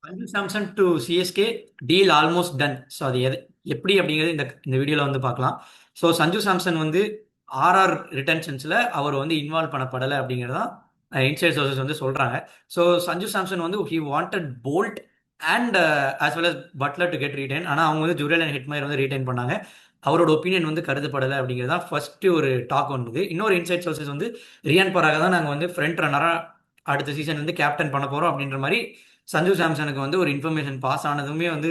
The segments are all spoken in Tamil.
Sanju Samson to CSK deal almost done. So அது எப்படி அப்படிங்கிறது இந்த இந்த வீடியோவில் வந்து பார்க்கலாம். ஸோ சஞ்சு சாம்சன் வந்து ஆர்ஆர் ரிட்டன்ஷன்ஸில் அவர் வந்து இன்வால்வ் பண்ணப்படலை அப்படிங்கிறதான் இன்சைட் சோர்சஸ் வந்து சொல்கிறாங்க. ஸோ சஞ்சு சாம்சன் வந்து he wanted Boult and as well as Buttler to get retain. ஆனால் அவங்க வந்து ஜுரேல் அண்ட் ஹிட்மயர் வந்து ரீடைன் பண்ணாங்க. அவரோட ஒப்பீனியன் வந்து கருதப்படலை அப்படிங்கிறது தான் ஃபர்ஸ்ட் ஒரு டாக் வந்தது. இன்னொரு இன்சைட் சோர்சஸ் வந்து ரியான் பராக தான் நாங்கள் வந்து ஃப்ரண்ட் ரன்னராக அடுத்த சீசன் வந்து கேப்டன் பண்ண போகிறோம் அப்படின்ற மாதிரி சஞ்சு சாம்சனுக்கு வந்து ஒரு இன்ஃபர்மேஷன் பாஸ் ஆனதுமே வந்து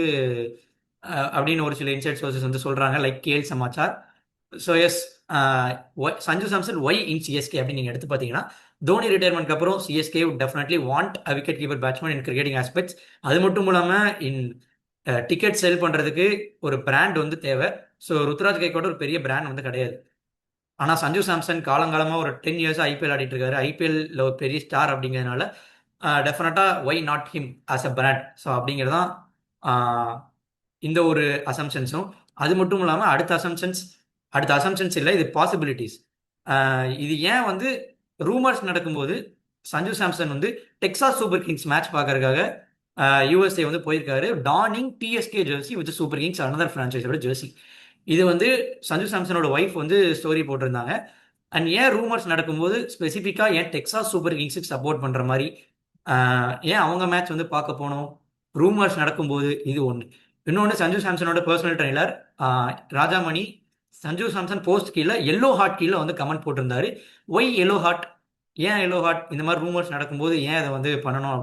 அப்படின்னு ஒரு சில இன்சைட் சோர்சஸ் வந்து சொல்றாங்க, லைக் கேஎல் சமாச்சார். So yes, Sanju Samson why in CSK அப்படின்னு நீங்க எடுத்து பார்த்தீங்கன்னா, தோனி ரிட்டையர்மெண்ட்க்கு அப்புறம் CSK would definitely want a wicket keeper batsman in cricketing aspects. அது மட்டும் இல்லாம இன் டிக்கெட் செல் பண்றதுக்கு ஒரு பிராண்ட் வந்து தேவை. ஸோ ருத்ராஜ் கைக்கோட ஒரு பெரிய பிராண்ட் வந்து கிடையாது. ஆனா சஞ்சு சாம்சன் காலங்காலமா ஒரு 10 இயர்ஸ் ஐபிஎல் ஆடிட்டு இருக்காரு. ஐபிஎல்ல ஒரு பெரிய ஸ்டார் அப்படிங்கிறதுனால டெஃபினட்டா why not him as a brand. So அப்படிங்கிறதான் இந்த ஒரு அசம்ஷன்ஸும். அது மட்டும் இல்லாமல் அடுத்த அசம்ஷன்ஸ் இல்லை, இது பாசிபிலிட்டிஸ். இது ஏன் வந்து ரூமர்ஸ் நடக்கும்போது சஞ்சு சாம்சன் வந்து டெக்சாஸ் சூப்பர் கிங்ஸ் மேட்ச் பார்க்கறதுக்காக யூஎஸ்ஏ வந்து போயிருக்காரு, donning TSK jersey with Super Kings another ஃப்ரான்ச்சைஸோட ஜெர்சி. இது வந்து சஞ்சு சாம்சனோட ஒய்ஃப் வந்து ஸ்டோரி போட்டிருந்தாங்க. அண்ட் ஏன் ரூமர்ஸ் நடக்கும்போது ஸ்பெசிஃபிக்காக ஏன் டெக்சாஸ் சூப்பர் கிங்ஸுக்கு சப்போர்ட் பண்ணுற மாதிரி ஏன் அவங்க மேட்ச் வந்து பார்க்க போனோம் ரூமர்ஸ் நடக்கும்போது, இது ஒன்று. இன்னொன்று, சஞ்சு சாம்சனோட personal trainer Rajamani Sanju Samson post கீழே எல்லோ ஹார்ட் கீழே வந்து கமெண்ட் போட்டிருந்தாரு. ஒய் எல்லோ ஹார்ட், ஏன் எல்லோ ஹார்ட், இந்த மாதிரி ரூமர்ஸ் நடக்கும்போது ஏன் அதை வந்து பண்ணணும்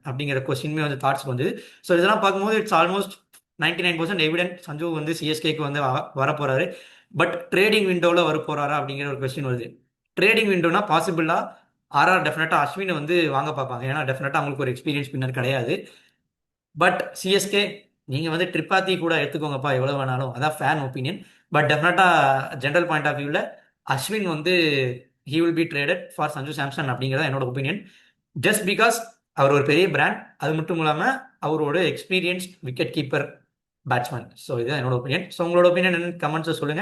அப்படிங்கிற கொஸ்டின்மே வந்து தாட்ஸ் வந்து. ஸோ இதெல்லாம் பார்க்கும்போது இட்ஸ் ஆல்மோஸ்ட் 99% எவிடென்ட் சஞ்சு வந்து சிஎஸ்கேக்கு வந்து வரப்போறாரு. பட் ட்ரேடிங் விண்டோவில் வர போறாரா அப்படிங்கிற ஒரு கொஸ்டின் வருது. ட்ரேடிங் விண்டோனா பாசிபிளா ஆர்ஆர் டெஃபினட்டா அஸ்வினை வந்து வாங்க பார்ப்பாங்க. ஏன்னா டெஃபினட்டா அவங்களுக்கு ஒரு எக்ஸ்பீரியன்ஸ் பின்னர் கிடையாது. பட் சிஎஸ்கே நீங்க வந்து ட்ரிப்பாத்தி கூட எடுத்துக்கோங்கப்பா எவ்வளவு வேணாலும், அதான் ஃபேன் ஒப்பீனியன். பட் டெஃபினட்டா ஜென்ரல் பாயிண்ட் ஆஃப் வியூவில் அஸ்வின் வந்து he will be traded for Sanju Samson அப்படிங்கிறத என்னோட ஒப்பீனியன். ஜஸ்ட் பிகாஸ் அவர் ஒரு பெரிய பிராண்ட், அது மட்டும் இல்லாமல் அவரோட experience wicket keeper batsman. So இதுதான் என்னோட ஒப்பீனியன். ஸோ உங்களோட ஒப்பீனியன் என்ன கமெண்ட்ஸை சொல்லுங்க.